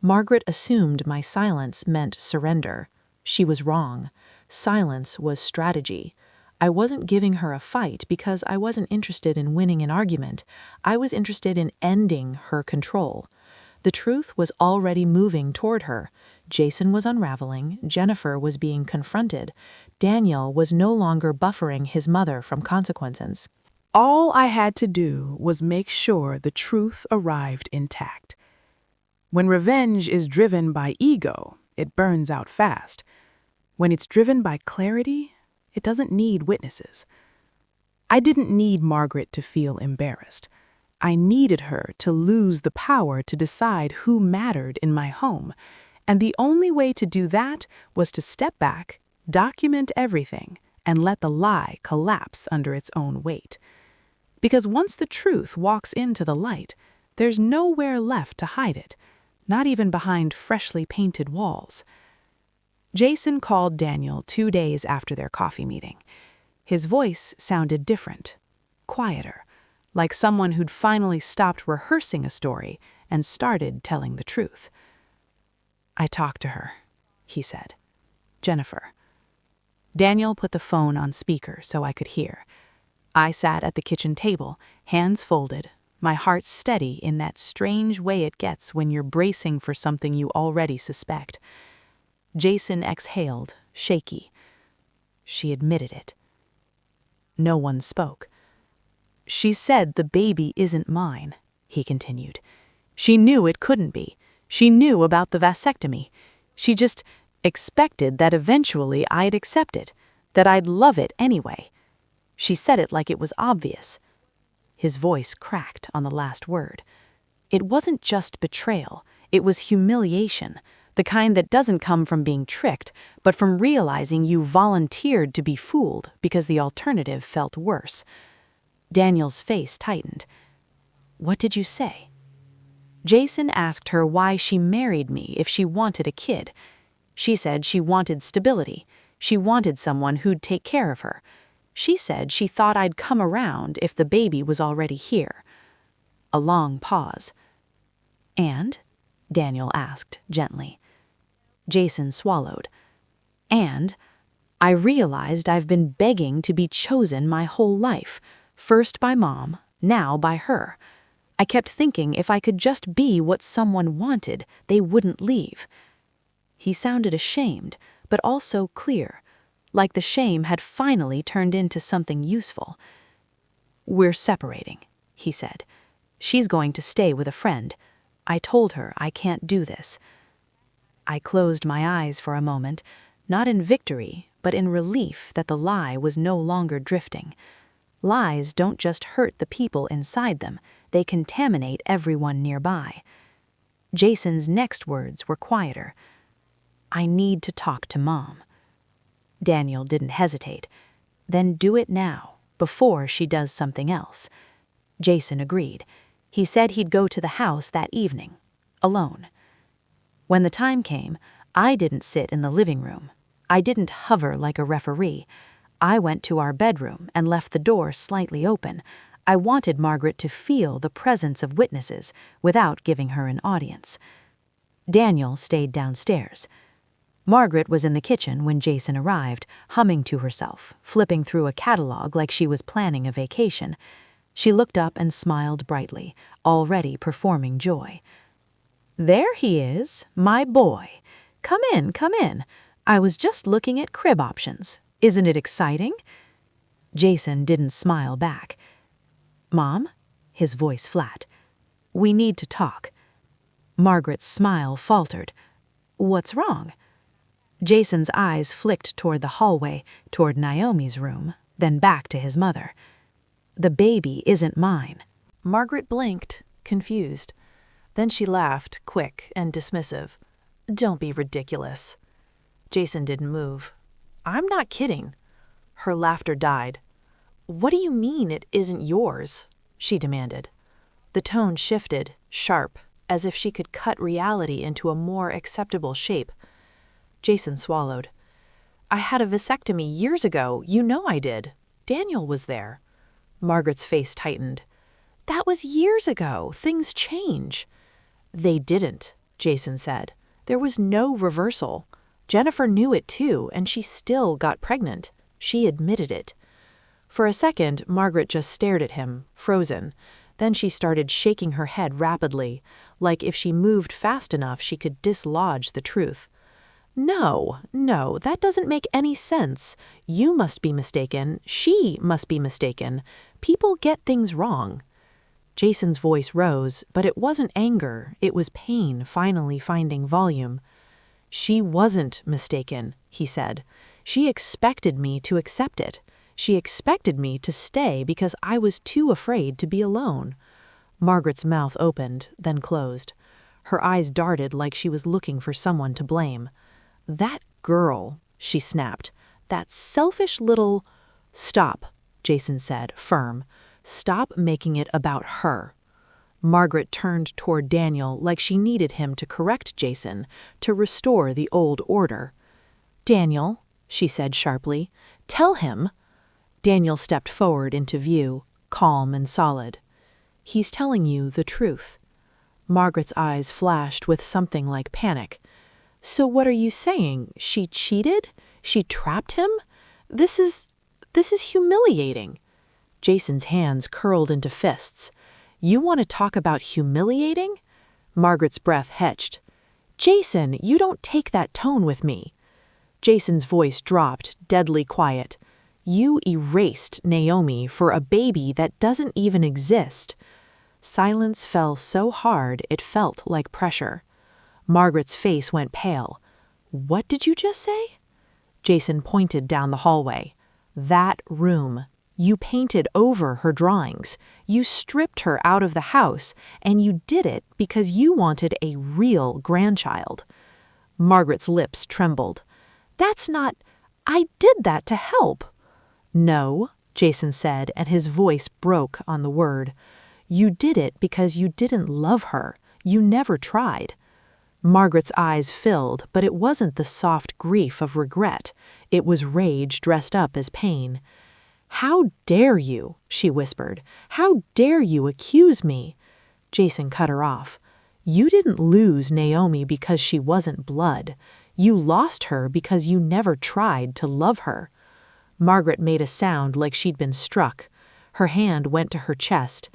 Margaret assumed my silence meant surrender. She was wrong. Silence was strategy. I wasn't giving her a fight because I wasn't interested in winning an argument. I was interested in ending her control. The truth was already moving toward her. Jason was unraveling, Jennifer was being confronted. Daniel was no longer buffering his mother from consequences. All I had to do was make sure the truth arrived intact. When revenge is driven by ego, it burns out fast. When it's driven by clarity, it doesn't need witnesses. I didn't need Margaret to feel embarrassed. I needed her to lose the power to decide who mattered in my home, and the only way to do that was to step back, document everything, and let the lie collapse under its own weight. Because once the truth walks into the light, there's nowhere left to hide it, not even behind freshly painted walls. Jason called Daniel 2 days after their coffee meeting. His voice sounded different, quieter, like someone who'd finally stopped rehearsing a story and started telling the truth. "I talked to her," he said. "Jennifer." Daniel put the phone on speaker so I could hear. I sat at the kitchen table, hands folded, my heart steady in that strange way it gets when you're bracing for something you already suspect. Jason exhaled, shaky. She admitted it. No one spoke. "She said the baby isn't mine," he continued. "She knew it couldn't be. She knew about the vasectomy. She just expected that eventually I'd accept it, that I'd love it anyway. She said it like it was obvious." His voice cracked on the last word. It wasn't just betrayal, it was humiliation. The kind that doesn't come from being tricked, but from realizing you volunteered to be fooled because the alternative felt worse. Daniel's face tightened. "What did you say?" Jason asked her why she married me if she wanted a kid. She said she wanted stability. She wanted someone who'd take care of her. She said she thought I'd come around if the baby was already here. A long pause. "And?" Daniel asked gently. Jason swallowed. "And I realized I've been begging to be chosen my whole life, first by Mom, now by her. I kept thinking if I could just be what someone wanted, they wouldn't leave." He sounded ashamed, but also clear, like the shame had finally turned into something useful. "We're separating," he said. "She's going to stay with a friend. I told her I can't do this." I closed my eyes for a moment, not in victory, but in relief that the lie was no longer drifting. Lies don't just hurt the people inside them, they contaminate everyone nearby. Jason's next words were quieter. "I need to talk to Mom." Daniel didn't hesitate. "Then do it now, before she does something else." Jason agreed. He said he'd go to the house that evening, alone. When the time came, I didn't sit in the living room. I didn't hover like a referee. I went to our bedroom and left the door slightly open. I wanted Margaret to feel the presence of witnesses without giving her an audience. Daniel stayed downstairs. Margaret was in the kitchen when Jason arrived, humming to herself, flipping through a catalog like she was planning a vacation. She looked up and smiled brightly, already performing joy. "There he is, my boy. Come in, come in. I was just looking at crib options. Isn't it exciting?" Jason didn't smile back. Mom? His voice flat. We need to talk. Margaret's smile faltered. What's wrong? Jason's eyes flicked toward the hallway, toward Naomi's room, then back to his mother. The baby isn't mine. Margaret blinked, confused. Then she laughed, quick and dismissive. Don't be ridiculous. Jason didn't move. I'm not kidding. Her laughter died. What do you mean it isn't yours? She demanded. The tone shifted, sharp, as if she could cut reality into a more acceptable shape. Jason swallowed. I had a vasectomy years ago. You know I did. Daniel was there. Margaret's face tightened. That was years ago. Things change. They didn't, Jason said. There was no reversal. Jennifer knew it too, and she still got pregnant. She admitted it. For a second, Margaret just stared at him, frozen. Then she started shaking her head rapidly, like if she moved fast enough she could dislodge the truth. No, that doesn't make any sense. You must be mistaken. She must be mistaken. People get things wrong. Jason's voice rose, but it wasn't anger. It was pain finally finding volume. She wasn't mistaken, he said. She expected me to accept it. She expected me to stay because I was too afraid to be alone. Margaret's mouth opened, then closed. Her eyes darted like she was looking for someone to blame. That girl, she snapped. That selfish little... Stop, Jason said, firm. Stop making it about her. Margaret turned toward Daniel like she needed him to correct Jason, to restore the old order. Daniel, she said sharply, tell him. Daniel stepped forward into view, calm and solid. He's telling you the truth. Margaret's eyes flashed with something like panic. So what are you saying? She cheated? She trapped him? This is humiliating. Jason's hands curled into fists. You want to talk about humiliating? Margaret's breath hetched. Jason, you don't take that tone with me. Jason's voice dropped, deadly quiet. You erased Naomi for a baby that doesn't even exist. Silence fell so hard it felt like pressure. Margaret's face went pale. What did you just say? Jason pointed down the hallway. That room. You painted over her drawings. You stripped her out of the house, and you did it because you wanted a real grandchild. Margaret's lips trembled. That's not... I did that to help. No, Jason said, and his voice broke on the word. You did it because you didn't love her. You never tried. Margaret's eyes filled, but it wasn't the soft grief of regret. It was rage dressed up as pain. How dare you, she whispered. How dare you accuse me? Jason cut her off. You didn't lose Naomi because she wasn't blood. You lost her because you never tried to love her. Margaret made a sound like she'd been struck. Her hand went to her chest.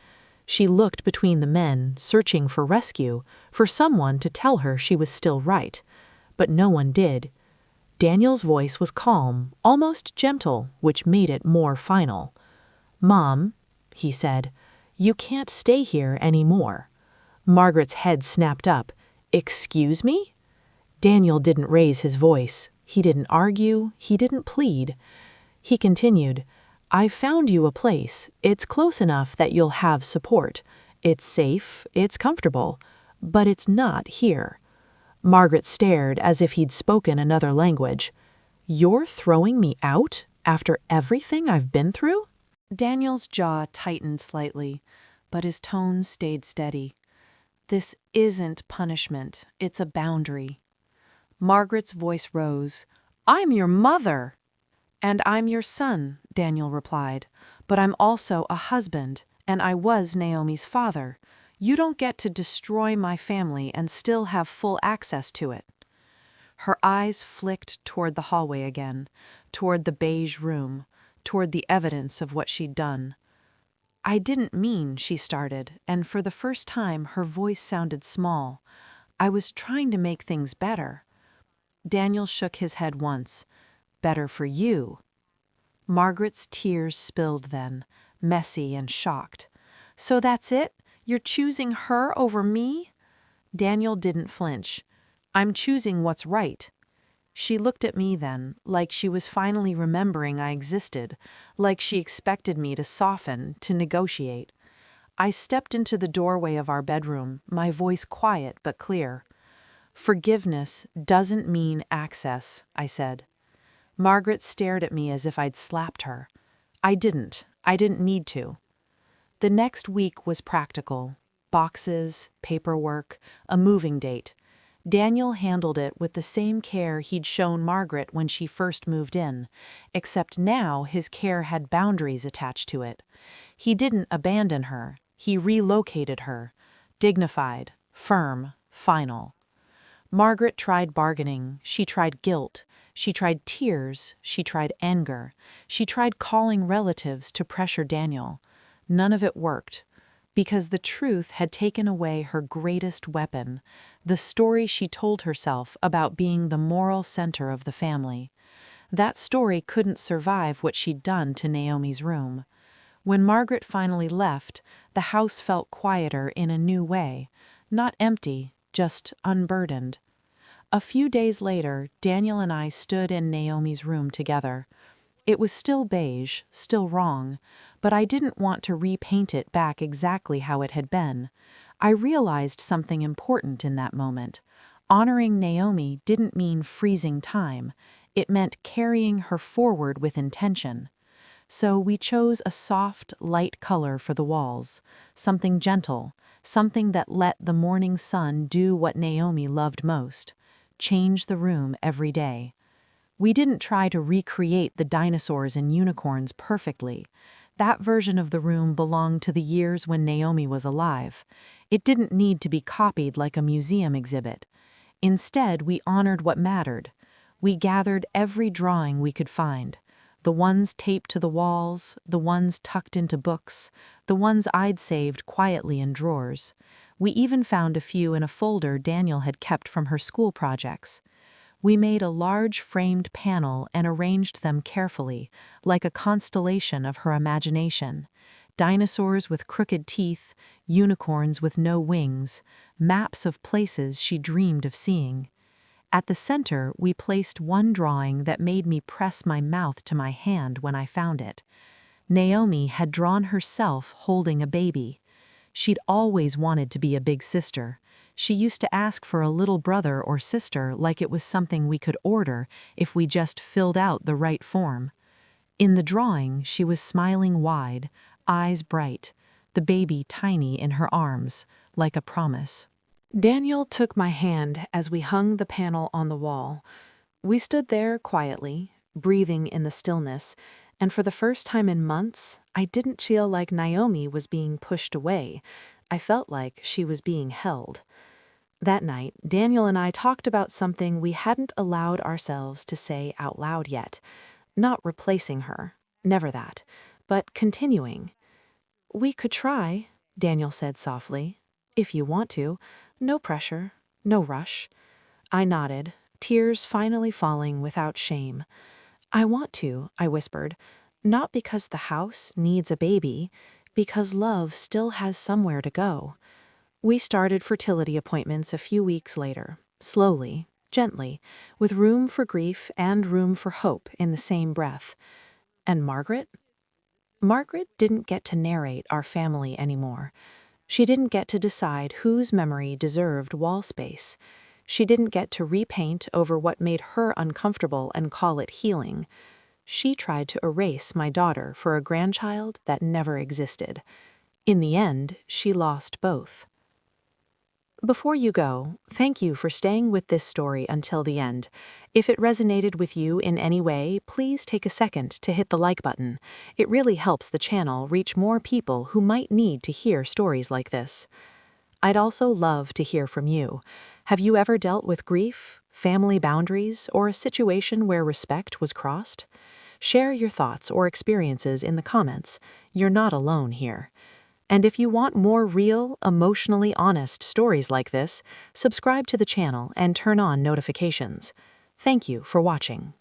She looked between the men, searching for rescue, for someone to tell her she was still right. But no one did. Daniel's voice was calm, almost gentle, which made it more final. Mom, he said, you can't stay here anymore. Margaret's head snapped up. Excuse me? Daniel didn't raise his voice. He didn't argue. He didn't plead. He continued, I found you a place. It's close enough that you'll have support. It's safe. It's comfortable. But it's not here. Margaret stared as if he'd spoken another language. You're throwing me out after everything I've been through? Daniel's jaw tightened slightly, but his tone stayed steady. This isn't punishment. It's a boundary. Margaret's voice rose. I'm your mother. And I'm your son, Daniel replied. But I'm also a husband, and I was Naomi's father. You don't get to destroy my family and still have full access to it. Her eyes flicked toward the hallway again, toward the beige room, toward the evidence of what she'd done. I didn't mean, she started, and for the first time her voice sounded small. I was trying to make things better. Daniel shook his head once. Better for you. Margaret's tears spilled then, messy and shocked. So that's it? You're choosing her over me? Daniel didn't flinch. I'm choosing what's right. She looked at me then, like she was finally remembering I existed, like she expected me to soften, to negotiate. I stepped into the doorway of our bedroom, my voice quiet but clear. Forgiveness doesn't mean access, I said. Margaret stared at me as if I'd slapped her. I didn't need to. The next week was practical. Boxes, paperwork, a moving date. Daniel handled it with the same care he'd shown Margaret when she first moved in, except now his care had boundaries attached to it. He didn't abandon her, he relocated her. Dignified, firm, final. Margaret tried bargaining, she tried guilt, she tried tears, she tried anger, she tried calling relatives to pressure Daniel. None of it worked, because the truth had taken away her greatest weapon, the story she told herself about being the moral center of the family. That story couldn't survive what she'd done to Naomi's room. When Margaret finally left, the house felt quieter in a new way, not empty, just unburdened. A few days later, Daniel and I stood in Naomi's room together. It was still beige, still wrong, but I didn't want to repaint it back exactly how it had been. I realized something important in that moment. Honoring Naomi didn't mean freezing time. It meant carrying her forward with intention. So we chose a soft, light color for the walls, something gentle, something that let the morning sun do what Naomi loved most, change the room every day. We didn't try to recreate the dinosaurs and unicorns perfectly. That version of the room belonged to the years when Naomi was alive. It didn't need to be copied like a museum exhibit. Instead, we honored what mattered. We gathered every drawing we could find. The ones taped to the walls, the ones tucked into books, the ones I'd saved quietly in drawers. We even found a few in a folder Daniel had kept from her school projects. We made a large framed panel and arranged them carefully, like a constellation of her imagination. Dinosaurs with crooked teeth, unicorns with no wings, maps of places she dreamed of seeing. At the center, we placed one drawing that made me press my mouth to my hand when I found it. Naomi had drawn herself holding a baby. She'd always wanted to be a big sister. She used to ask for a little brother or sister like it was something we could order if we just filled out the right form. In the drawing, she was smiling wide, eyes bright, the baby tiny in her arms, like a promise. Daniel took my hand as we hung the panel on the wall. We stood there quietly, breathing in the stillness, and for the first time in months, I didn't feel like Naomi was being pushed away. I felt like she was being held. That night, Daniel and I talked about something we hadn't allowed ourselves to say out loud yet. Not replacing her, never that, but continuing. "We could try," Daniel said softly. "If you want to. No pressure, no rush." I nodded, tears finally falling without shame. "I want to," I whispered, "not because the house needs a baby, because love still has somewhere to go." We started fertility appointments a few weeks later, slowly, gently, with room for grief and room for hope in the same breath. And Margaret? Margaret didn't get to narrate our family anymore. She didn't get to decide whose memory deserved wall space. She didn't get to repaint over what made her uncomfortable and call it healing. She tried to erase my daughter for a grandchild that never existed. In the end, she lost both. Before you go, thank you for staying with this story until the end. If it resonated with you in any way, please take a second to hit the like button. It really helps the channel reach more people who might need to hear stories like this. I'd also love to hear from you. Have you ever dealt with grief, family boundaries, or a situation where respect was crossed? Share your thoughts or experiences in the comments. You're not alone here. And if you want more real, emotionally honest stories like this, subscribe to the channel and turn on notifications. Thank you for watching.